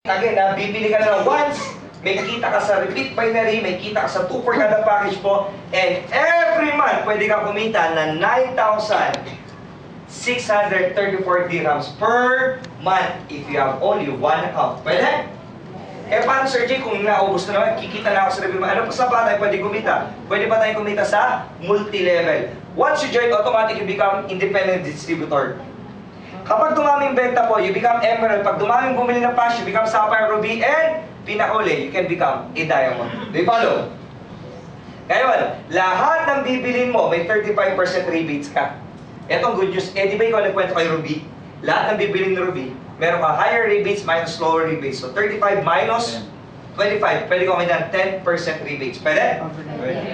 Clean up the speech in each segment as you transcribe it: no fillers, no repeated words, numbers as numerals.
Again, bibili ka na ng once, may kita ka sa repeat binary, may kita ka sa 2 per kada package po, and every month, pwede ka kumita ng 9,634 dirhams per month if you have only one account. Pwede? Eh paano Sir J, kung naubos na naman, kikita na ako sa revenue, ano pa sa pa tayo pwede kumita? Pwede pa tayo kumita sa multi-level. Once you join, automatic you become independent distributor. Kapag dumaming benta po, you become emerald. Pag dumaming bumili ng patch, you become sapphire, ruby, and pinakuli, you can become a diamond. Do you follow? Ngayon, lahat ng bibilin mo, may 35% rebates ka. Etong good news, di ba ikaw nagkwento kay Ruby? Lahat ng bibilin ni Ruby, meron ka higher rebates minus lower rebates. So 35 minus 25, pwede ka kumita ng 10% rebates. Pwede?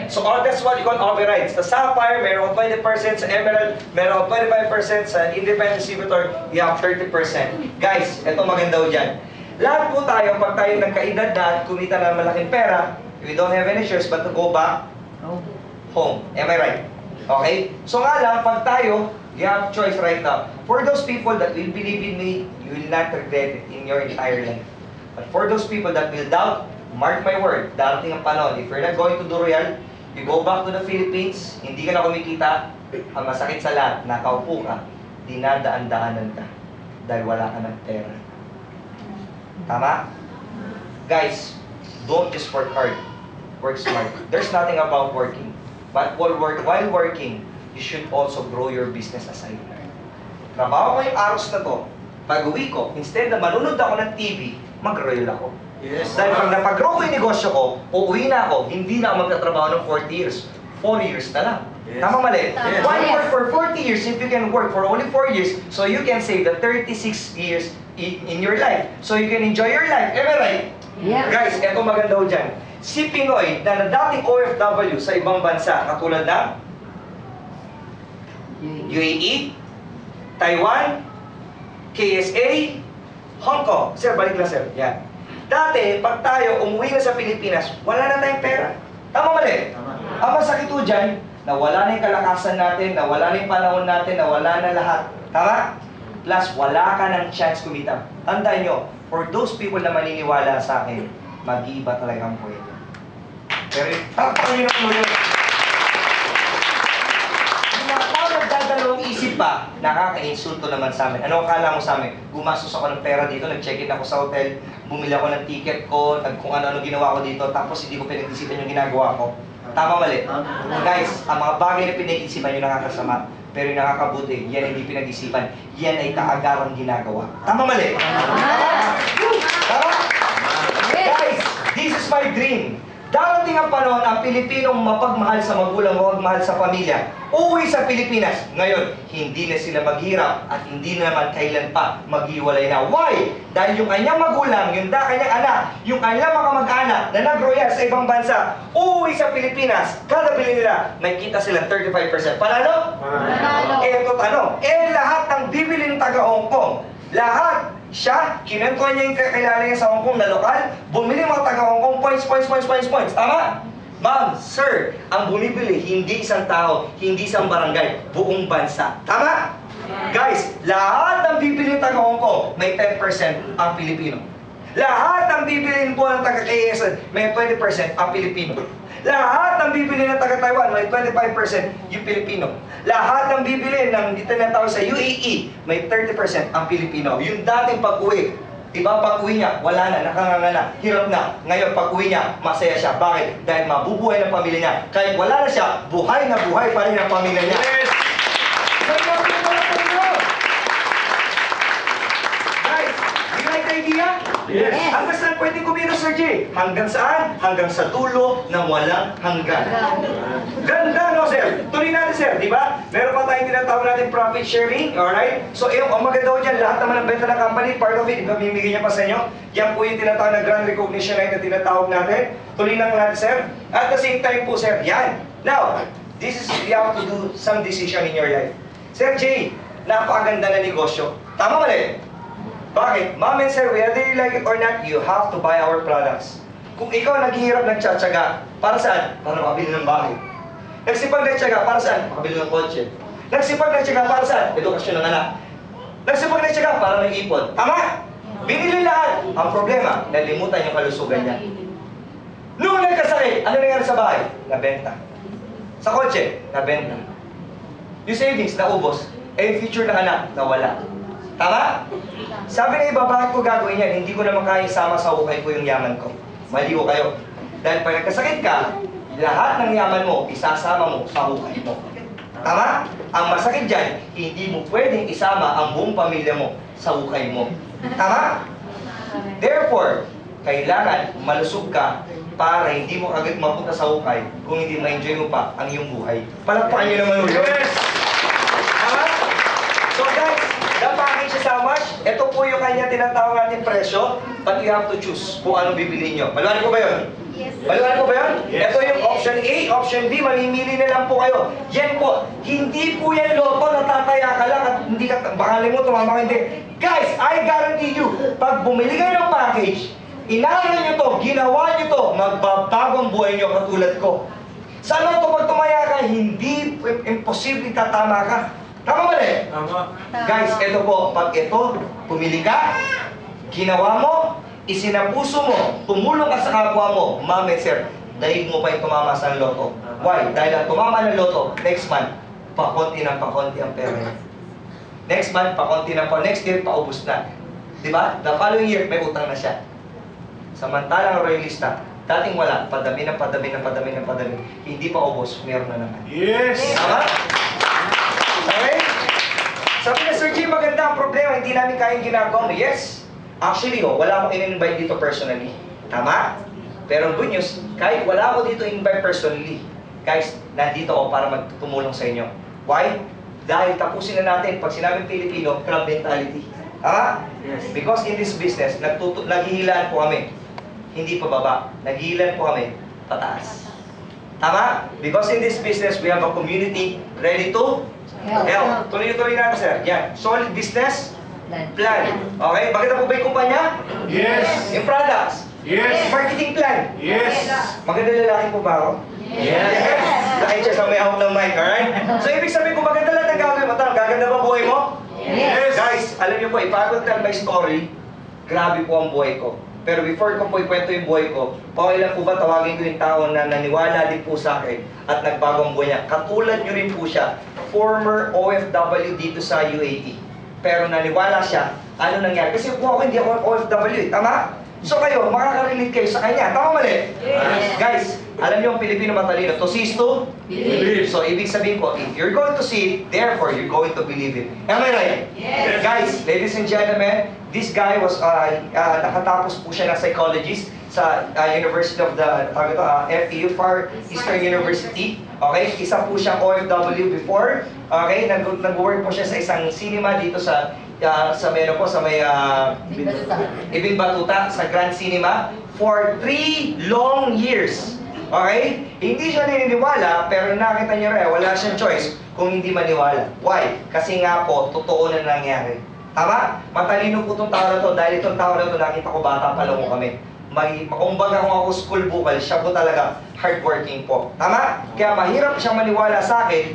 So that's what you call overrides. Sa Sapphire, meron ka 20%. Sa Emerald, meron ka 25%. Sa Independent Distributor, you have 30%. Guys, ito maganda dyan. Lahat po tayo, pag tayo nagkaedad na at kumita na malaking pera, we don't have any choice but to go back home. Am I right? Okay? So nga lang, pag tayo, you have choice right now. For those people that will believe in me, you will not regret it in your entire life. But for those people that will doubt, mark my word, darating ang panahon. If you're not going to do real, you go back to the Philippines, hindi ka na kumikita, ang masakit sa lahat, nakaupo ka, dinadaan-daanan ka, dahil wala ka ng pera. Tama? Guys, don't just work hard, work smart. There's nothing about working. But while working, you should also grow your business aside. Trabaho ko yung aros na to, pag-uwi ko, instead na manunod ako ng TV, mag-royal ako. Yes. Dahil pag napag-grow ko yung negosyo ko, uuwi na ako, hindi na ako magtatrabaho ng 40 years. 4 years na lang. Yes. Tama mali? Yes. Why work for 40 years if you can work for only 4 years so you can save the 36 years in your life? So you can enjoy your life. Am I right? Yeah. Guys, eto maganda ho dyan. Si Pinoy na dating OFW sa ibang bansa, katulad ng UAE, Taiwan, KSA, Hong Kong. Sir, balik lang sir. Yan. Dati, pag tayo umuwi na sa Pilipinas, wala na tayong pera. Tama mali? Tama. Ang masakit po dyan, nawala na yung kalakasan natin, nawala na yung panahon natin, nawala na lahat. Tama? Plus, wala ka ng chance kumita. Tandaan nyo, for those people na maniniwala sa akin, mag-iiba talaga ang buhay. Pero, tapakan nyo naman yun. Nagdadalawang isip pa, nakaka-insulto naman sa amin. Ano akala mo sa amin? Gumastos ako ng pera dito, nag-check-in ako sa hotel, bumili ako ng ticket ko, kung ano-ano ginawa ko dito, tapos hindi ko pinag-isipan yung ginagawa ko. Tama mali? Guys, ang mga bagay na pinag-isipan yung nakakasama, pero yung nakakabuti, yan hindi pinag-isipan, yan ay kaagarang ginagawa. Tama mali? Tama? Guys, this is my dream. Darating ang panahon ang Pilipinong mapagmahal sa magulang o magmahal sa pamilya. Uuwi sa Pilipinas. Ngayon, hindi na sila maghirap at hindi na naman kailan pa maghiwalay na. Why? Dahil yung kanyang magulang, yung kanyang anak, yung kanyang mga mag-anak na nag-royal sa ibang bansa, uuwi sa Pilipinas, kada bili nila, may kita sila 35%. Panalo? Panalo. Eto tanong, lahat ng bibili ng taga-Hong Kong, lahat, siya, kinentuan niya yung kakilala niya sa Hong Kong na lokal, bumili mga taga-Hong Kong, points. Tama? Ma'am, sir, ang bumibili, hindi isang tao, hindi isang barangay, buong bansa. Tama? Guys, lahat ng bibili ng taga-Hong Kong, may 10% ang Pilipino. Lahat ng bibilin po ng taga-KS, may 20% ang Pilipino. Lahat ng bibili ng taga-Taiwan, may 25% yung Pilipino. Lahat ng bibili ng dito na tao sa UAE, may 30% ang Pilipino. Yung dating pag-uwi, diba pag-uwi niya, wala na, nakanganga na, hirap na. Ngayon pag-uwi niya, masaya siya. Bakit? Dahil mabubuhay ng pamilya niya. Kahit wala na siya, buhay na buhay pa rin ang pamilya niya. Yes! Guys, you like the idea? Yes. Hanggang saan pwedeng kumita, Sir J? Hanggang saan? Hanggang sa dulo ng walang hanggan. Ganda, no, sir? Tuloy natin, sir, di ba? Meron pa tayong tinatawag natin profit sharing, alright? So, ang maganda ko dyan, lahat naman ng benta ng company, part of it, mamimigay niya pa sa inyo. Yan po yung tinatawag na grand recognition na tinatawag natin. Tuloy lang natin, sir. At the same time po, sir, yan. Now, this is, you have to do some decision in your life. Sir J, napakaganda na negosyo. Tama mali? Bakit? Ma'am and sir, whether you like it or not, you have to buy our products. Kung ikaw naghihirap nagtsatsaga, para saan? Para makabili ng bahay. Nagsipag nagtsaga, para saan? Makabili ng kotse. Nagsipag nagtsaga, para saan? Edukasyon ng anak. Nagsipag nagtsaga, para may ipon. Tama? Binili lahat. Ang problema, nalimutan yung kalusugan niya. Noong nagkasakit, ano nangyari sa bahay? Nabenta. Sa kotse, nabenta. Yung savings, naubos. Eh, yung future ng anak, nawala. Tama? Sabi na iba, bakit ko gagawin yan? Hindi ko naman kaya sama sa hukay ko yung yaman ko. Mali ko kayo. Dahil pag nagkasakit ka, lahat ng yaman mo, isasama mo sa hukay mo. Tama? Ang masakit dyan, hindi mo pwedeng isama ang buong pamilya mo sa hukay mo. Tama? Therefore, kailangan malusog ka para hindi mo agad mapunta sa hukay kung hindi ma-enjoy mo pa ang iyong buhay. Palakpakan nyo naman ulit. Yes! Tama? So guys, the package is how much? Ito po yung kanya tinatawag natin presyo, but you have to choose kung anong bibili nyo. Maluwanan ko ba yun? Yes. Maluwanan ko ba yun? Yes. Ito yung option A, option B, mamimili na lang po kayo. Yan po, hindi po yan loto, natataya ka lang at hindi ka, baka mo, tumama ka hindi. Guys, I guarantee you, pag bumili kayo ng package, inaral nyo to, ginawa nyo to, magbabago ang buhay nyo katulad ko. Sana to pag tumaya ka, hindi imposible tatama ka. Tama ba rin? Tama. Guys, ito po, pag ito, pumili ka, ginawa mo, isinapuso mo, tumulong ka sa kapwa mo, ma'am and sir, dahil mo pa yung tumama sa loto. Why? Dahil ang tumama ng loto, next month, pakonti ng pakonti ang pera niya. Next month, pakonti na pa. Next year, paubos na. Diba? The following year, may utang na siya. Samantalang royalista, dating wala, padami ng padami ng padami ng padami. Hindi pa ubos, meron na naman. Yes! Tama? Okay? Sabi na, Sir Jim, maganda ang problema, hindi namin kayang ginagawa mo. Yes. Actually, wala akong in-invite dito personally. Tama? Pero ang good news, kahit wala ako dito in-invite personally, guys, nandito ako para magtumulong sa inyo. Why? Dahil tapusin na natin, pag sinabing Pilipino, club mentality. Tama? Yes. Because in this business, naghihilaan po kami. Hindi pababa. Naghihilaan po kami pataas. Tama? Because in this business, we have a community ready to help. Tuloy-tuloy natin, sir. Yan. Solid business plan. Okay? Maganda po ba yung kumpanya? Yes! Yung products? Yes! Marketing plan? Yes! Maganda lalaki po ba ako? Yes! Dahil siya sa may hawak ng mic, alright? So, ibig sabihin, kung maganda lang ang gagawin mo, gaganda ba buhay mo? Yes! Guys, alam niyo po, if I will tell my story, grabe po ang buhay ko. Pero before ko po ikwento yung buhay ko, pakailan po ba tawagin ko yung tao na naniwala din po sa akin at nagbago ang buhay niya. Katulad niyo rin po siya, former OFW dito sa UAE. Pero naniwala siya, ano nangyari? Kasi po ako hindi ako OFW, tama? So kayo, makaka-relate kayo sa kanya. Tama mali? Yes. Guys, alam niyo ang Pilipino matalino, to see is to Believe. So, ibig sabihin ko, if you're going to see it, therefore, you're going to believe it. Am I right? Yes. Guys, ladies and gentlemen, this guy was, nakatapos po siya ng psychologist sa University of the, FEU, Far Eastern University. Okay? Isa po siyang OFW before. Okay? Nag-work po siya sa isang cinema dito sa Meno po, sa may Ibn Batuta, sa Grand Cinema, for 3 long years. Okay? Hindi siya naniniwala, pero nakita niya rin, wala siyang choice kung hindi maniwala. Why? Kasi nga po, totoo na nangyari. Tama? Matalino po itong tao na to, dahil itong tao na to, nakita ko bata pa lang ko kami. Kumbaga kung ako school bukal, siya po talaga hardworking po. Tama? Kaya mahirap siyang maniwala sa akin,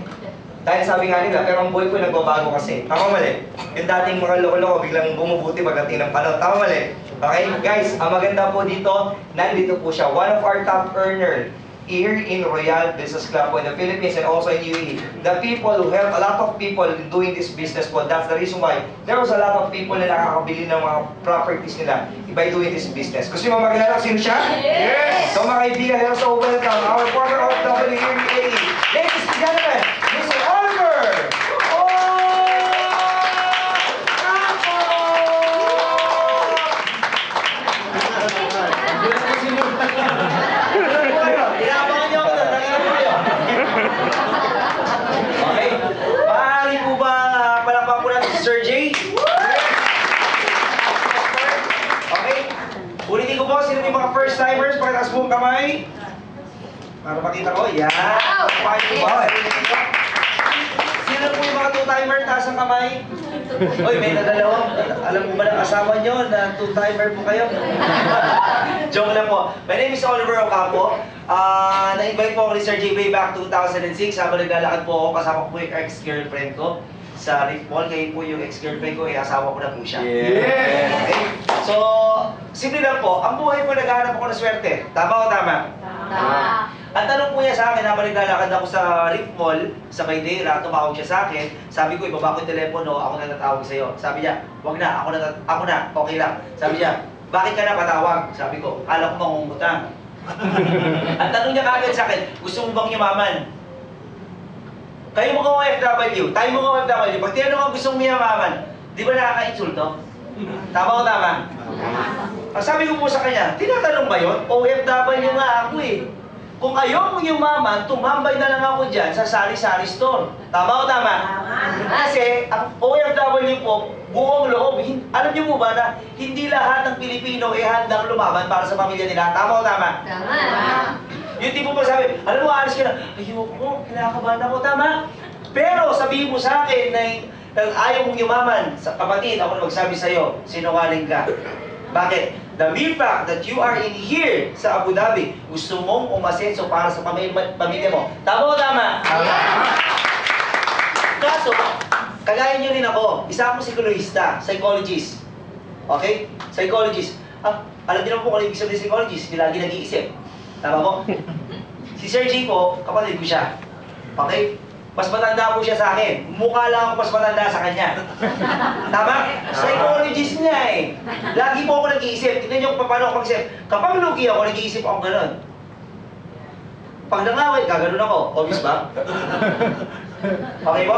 dahil sabi nga nila, pero ang buhay ko nagbabago kasi. Tama mali? Yung dating mga loko-loko, biglang bumubuti pagdating ng panahon. Tama mali? Okay, guys, ang maganda po dito, nandito po siya. One of our top earner here in Royal Business Club po in the Philippines and also in UAE. The people who help a lot of people in doing this business po, that's the reason why there was a lot of people na nakakabili ng mga properties nila by doing this business. Gusto mo makilala sino siya? Yes! So mga kaibigan, also welcome our former OFW here in UAE. Ladies and gentlemen, Mr. Oliver! Okay. Maaari po ba palakpakan po natin si Sir Jay? Okay. Ulitin ko po, sino yung mga first timers? Pakitaas po ang kamay. Para makita ko. Yan. Pakita po ba? Sino po yung mga two-timer? Taas ang kamay. Uy, may nadalawang. Alam mo ba ng asawa nyo na two-timer po kayo? Joke lang po. My name is Oliver Ocampo. Na-invite po ako ni Sir J way back 2006 habang naglalakad po ako kasama ko po yung ex-girlfriend ko. sa Reef Mall. Kayo po yung ex-girlfriend ko, asawa ko na po siya. Yes. Okay? So, simple lang po, ang buhay ko naghahanap ako ng swerte. Tama o tama? Tama. Ang tanong po niya sa akin, habang naglalakad ako sa Reef Mall, sa Maydera, tumawag siya sa akin. Sabi ko, ibaba ko yung telepono, ako na natawag sa'yo. Sabi niya, wag na, ako na, okay lang. Sabi niya, bakit ka na patawag? Sabi ko, alam ko mangungutang. Ang tanong niya kagad sa akin, gusto mo bang yumaman? Kayo mga OFW, tayo mga OFW, pag tinanong ko gusto mong yumaman, di ba nakaka-insulto? Tama o tama? Ang sabi ko po sa kanya, tinatanong ba yun? OFW nga ako eh. Kung ayaw mong yumaman, tumambay na lang ako dyan sa sari-sari store. Tama o tama? Kasi ang OFW po, buong loob, alam niyo po ba na hindi lahat ng Pilipino ay handang lumaban para sa pamilya nila? Tama o tama? Tama. Yung tipo pa sabi, alam mo, alis ka na, ayoko, kinakabahan ako, tama? Pero sabihin mo sa akin na ayaw mong yumaman, sa kapatid, ako na magsabi sa'yo, sinungaling ka. Bakit? The mere fact that you are in here sa Abu Dhabi, gusto mong umasenso para sa pamilya mo. Tama o tama? Kaso, kagaya nyo rin ako, isa akong psychologist. Okay? Psychologist. Alam niyo naman po kung ano ibig sabihin ng psychologist, hindi lagi nag-iisip. Tama po? Si Sir G po, kapatid ko siya. Okay? Mas matanda po siya sa akin. Mukha lang ako mas matanda sa kanya. Tama? Psychologist niya eh. Lagi po ako nag-iisip. Tignan niyo kung paano ako mag-isip. Kapag lugi ako, nag-iisip ako gano'n. Pag nangaway, gaganon ako. Obvious ba? Okay po?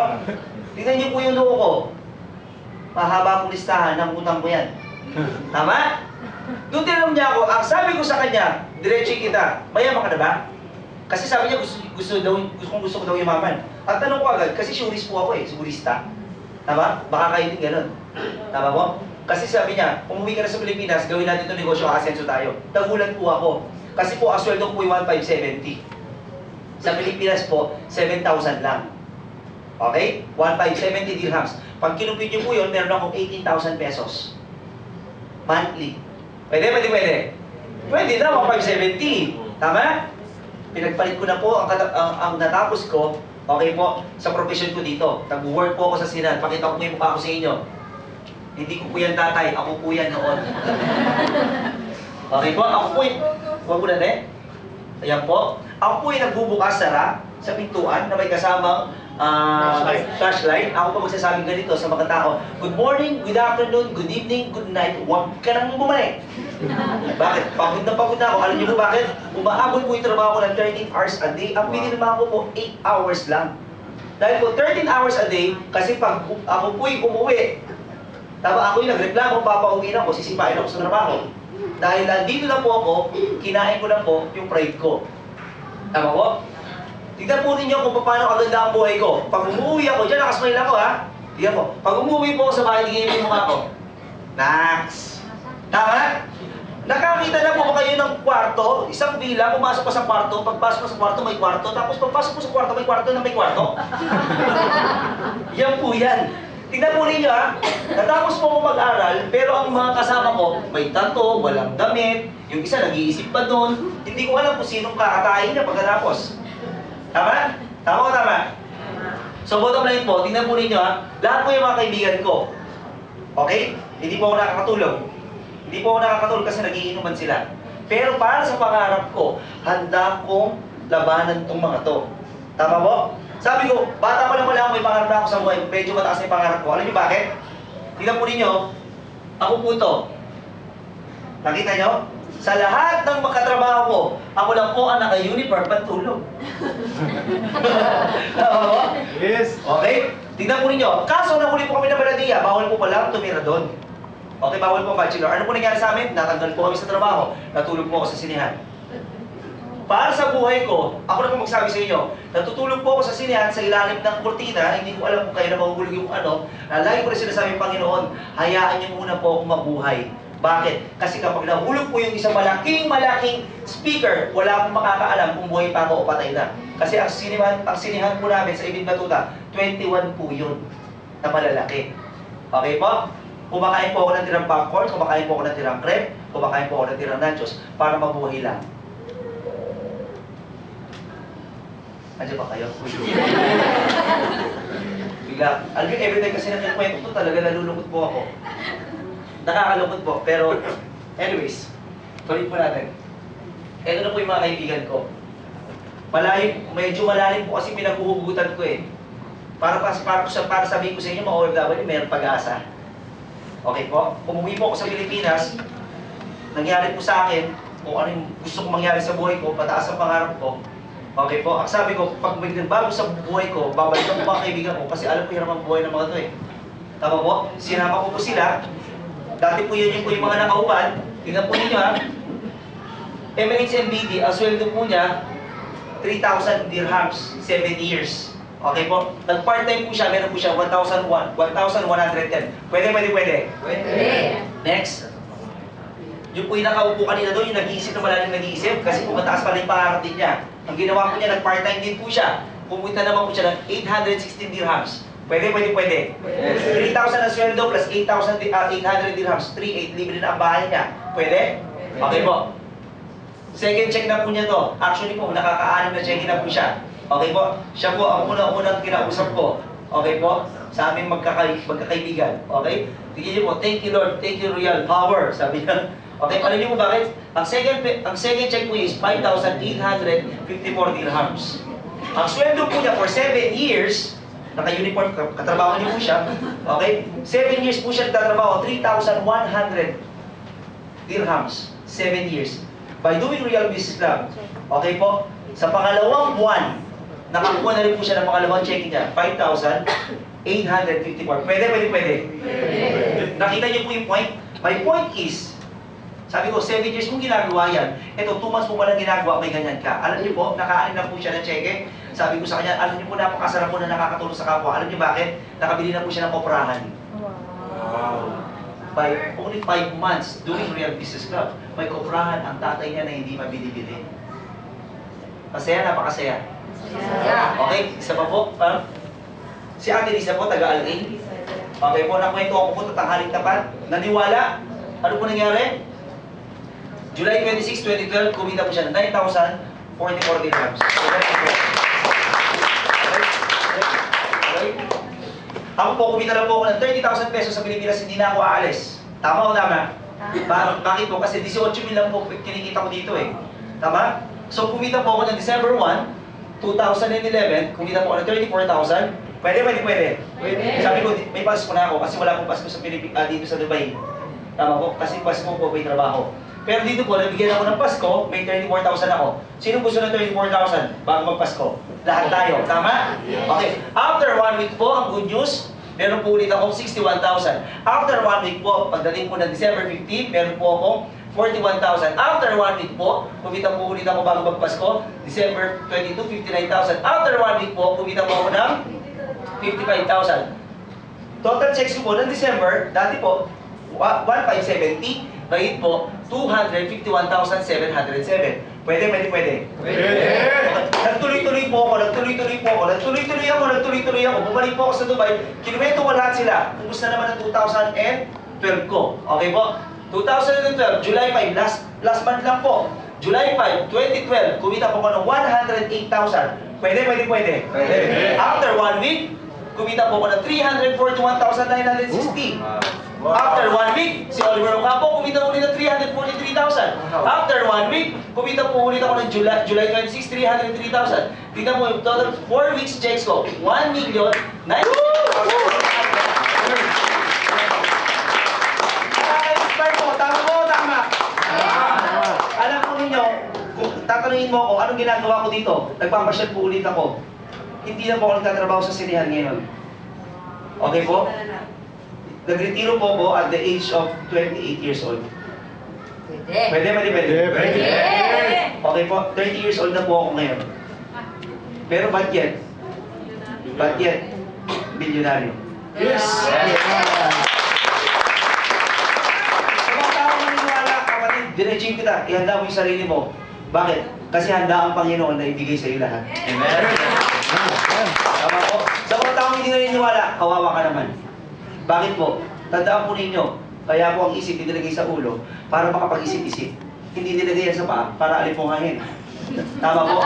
Tignan niyo po yung loo ko. Mahaba akong listahan ng utang ko yan. Tama? Doon tinanong niya ako, ang sabi ko sa kanya, diretso kita, mayaman ka na ba? Kasi sabi niya, gusto ko daw yumaman. Ang tanong ko agad, kasi surist po ako eh, surista. Tama? Baka kayo din ganun. Tama po? Kasi sabi niya, umuwi ka na sa Pilipinas, gawin natin itong negosyo, asenso tayo. Nagulat po ako. Kasi po, ang sweldo ko po yung 1,570. Sa Pilipinas po, 7,000 lang. Okay? 1,570 dirhams. Pag kinupit niyo po yun, meron akong 18,000 pesos. Monthly. Pwede? Pwede na, 1,570. Tama? Pinagpalit ko na po ang natapos ko, okay po, sa profession ko dito. Nag-work po ako sa Sinan. Pakita ko yung mukha ko sa inyo. Hindi ko po yan tatay, ako po yan noon. Okay po, ako po yung, huwag mo na rin. Ayan po. Ako po yung nagbubukas sara sa pintuan na may kasamang flashlight. Ako po magsasabing ganito sa mga tao. Good morning, good afternoon, good evening, good night. Huwag ka nang bumalik. Bakit? Pagod na ako. Alam niyo po bakit? Umaabot po yung trabaho ko ng 13 hours a day. Ang pinilma ko po 8 hours lang. Dahil po 13 hours a day, kasi pag ako po yung umuwi, tama ako yung nagreklamo, papauwi na ako, sisipain ako sa trabaho. Dahil nandito na po ako, kinain ko na po yung pride ko. Tama po? Tignan po ninyo kung paano kaganda ang buhay ko. Pag umuwi ako, dyan nakasmile ako ha. Tignan po. Pag umuwi po ako sa bahay, tignan yung mukha ko. Nax! Tama? Nakakita na po ba kayo ng kwarto? Isang villa, pumasok pa sa kwarto, pagpasok pa sa kwarto, may kwarto, tapos pagpasok po sa kwarto, may kwarto na may kwarto. Yan po yan. Tignan po ninyo ha, natapos po ako mag-aral, pero ang mga kasama ko, may tato, walang damit, yung isa nag-iisip pa doon, hindi ko alam kung sinong kakatayin niya pagkatapos. Tama? Tama o tama? So bottom line po, tignan po ninyo ha, lahat po yung mga kaibigan ko, okay? Hindi po ako nakakatulog. Hindi po ako nakakatulog kasi nagiinuman sila. Pero para sa pangarap ko, handa kong labanan tong mga to. Tama po? Sabi ko, bata pa lang wala ako, may pangarap na ako sa buhay. Medyo mataas na yung pangarap ko. Alam niyo bakit? Tingnan po ninyo, ako po to. Nakita niyo? Sa lahat ng magkatrabaho ko, ako lang po ang naka-uniform pantulog. Tama po? Yes. Okay? Tingnan po ninyo. Kaso nahuli po kami ng baladiya, bawal po pala tumira doon. Okay, bawal po bachelor. Ano po nangyari sa amin? Natanggal po kami sa trabaho. Natulog po ako sa sinihan. Para sa buhay ko, ako na po magsabi sa inyo, natutulog po ako sa sinihan sa ilalim ng kurtina, hindi ko alam kung kayo na mahulog yung ano, lagi ko rin sinasabi, Panginoon, hayaan niyo muna po akong mabuhay. Bakit? Kasi kapag nahulog po yung isang malaking speaker, wala akong makakaalam kung buhay pa ako o patay na. Kasi ang sinihan po namin sa Ibig Batuta, 21 po yun na malalaki. Okay po? Kumakain po ako ng tirang popcorn, kumakain po ako ng tirang crepe, kumakain po ako ng tirang nachos para mabuhay lang. Andiyan ba kayo? Bigla, alam niyo, everytime kasi nakikwento ko talaga nalulungkot po ako. Nakakalungkot po, pero anyways, tuloy po natin. Ito na po yung mga kaibigan ko. Medyo malalim po kasi pinaghuhugutan ko eh. Para sabihin ko sa inyo, mga OFW, mayroong pag-asa. Okay po? Umuwi po ako sa Pilipinas, nangyari po sa akin, kung ano yung gusto kong mangyari sa buhay ko, pataas ang pangarap ko. Okay po? Ang sabi ko, pag may nagbago sa buhay ko, babalikan ko mga kaibigan ko kasi alam ko hirap ang buhay ng mga to eh. Tama po? Sinama ko po sila. Dati po yun yung mga nakaupan. Tingnan po ninyo ha. Emirates NBD, ang sweldo po niya, 3,000 dirhams, 7 years. Okay po? Nag-part-time po siya, meron po siya 1,110. Pwede. Pwede. Next. Yung po yung nakaupo kanina doon, yung nag-iisip na malalim nag-iisip, kasi po mataas pala yung pangarap din niya. Ang ginawa po niya, nag-part-time din po siya. Pumunta naman po siya ng 816 dirhams. Pwede. 3,000 na sweldo plus 800 dirhams, 3,800 libre na ang bahay niya. Pwede? Okay po. Second check na po niya to. Actually po, nakaka-anim na check na po siya. Okay po? Siya po ang unang kinausap ko. Okay po? Sa aming magkakaibigan. Okay? Tingnan niyo po, thank you Lord, thank you Royal Power. Sabi niya. Okay, alam niyo po bakit? Ang second check po is 5,854 dirhams. Ang sweldo po niya for 7 years, naka-uniform, katrabaho niyo po siya. Okay? 7 years po siya nagtatrabaho, 3,100 dirhams. 7 years. By doing Real Business Club, okay po, sa pangalawang buwan, nakakuha na rin po siya ng pangalawang check niya, 5,854. Pwede. Nakita niyo po yung point? My point is, sabi ko, 7 years mong ginagawa yan. Ito, 2 months mo palang ginagawa, may ganyan ka. Alam niyo po, nakaanin na po siya ng cheque. Sabi ko sa kanya, alam niyo po, napakasarap po na nakakatulong sa kapwa. Alam niyo bakit? Nakabili na po siya ng koprahan. Wow. By only 5 months doing Real Business Club, may koprahan ang tatay niya na hindi mabili-bili. Masaya, napakasaya. Okay, isa pa po. Si Ate Lisa po, taga-Alay. Okay po, nakwento ako po, tatanghaling tapat. Naniwala. Ano po nangyari? July 26, 2012, kumita po siya ng 9,044 dirhams. Okay? Ako po, kumita lang po ako ng 30,000 pesos sa Pilipinas, hindi na ako aalis. Tama o tama? Bakit po? Kasi 18,000 lang po kinikita ko dito eh. Tama? So, kumita po ako ng December 1, 2011, kumita po ako ng 34,000. Pwede. Sabi ko, may Pasko na ako kasi wala akong Pasko sa dito sa Dubai. Tama po? Kasi Pasko po may trabaho. Pero dito po, nabigyan ako ng Pasko, may 34,000 ako. Sino gusto ng 34,000 bago magpasko? Lahat tayo. Tama? Okay. After 1 week po, ang good news, meron po ulit akong 61,000. After 1 week po, pagdating po ng December 15, meron po akong 41,000. After 1 week po, kumita po ulit ako bago magpasko. December 22, 59,000. After 1 week po, kumita po ako ng 55,000. Total checks ko po ng December, dati po, 1,570. Ngayon po, 251,707. Pwede. Nagtuloy-tuloy po ako. Bumalik po ako sa Dubai. Kinuwento ko lahat sila. Kumusta naman ang 2012 ko. Okay po? 2012, July 5, last month lang po. July 5, 2012, kumita po ako ng 108,000. Pwede. After 1 week, kumita po ako ng 341,960. After 1 week, si Oliver Ocampo kumita ulit ng 343,000. After 1 week, kumita po ulit ako ng July 26, 303,000. Tingnan mo yung total 4 weeks checks ko, 1,090,000. Nakaka-inspire po, tama. Alam po ninyo, kung tatanungin mo ako, anong ginagawa ko dito? Nagpapasyal po ulit ako. Hindi na po ako nagtatrabaho sa sinihan ngayon. Okay po? Nagretiro po ako at the age of 28 years old. Pwede. Okay po, 30 years old na po ako ngayon. Pero ba't yet? Bilyonaryo. Yes! Sa mga tao maniniwala, kapatid, dinajing kita, ihanda mo yung sarili mo. Bakit? Kasi handa ang Panginoon na ibigay sa iyo lahat. Amen? Tama po. Sa mga tao hindi naniniwala, kawawa ka naman. Bakit po? Tandaan po ninyo, kaya po ang isip nilagay sa ulo para makapag-isip-isip. Hindi nilagay yan sa paa para alipungahin. Tama po?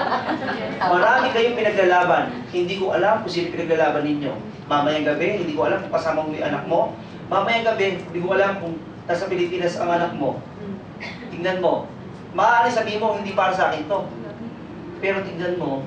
Marami kayong pinaglalaban. Hindi ko alam kung sino pinaglalaban ninyo. Mamayang gabi, hindi ko alam kung kasama mo yung anak mo. Mamayang gabi, hindi ko alam kung nasa Pilipinas ang anak mo. Tingnan mo. Maaari sabihin mo, hindi para sa akin to. Pero tingnan mo,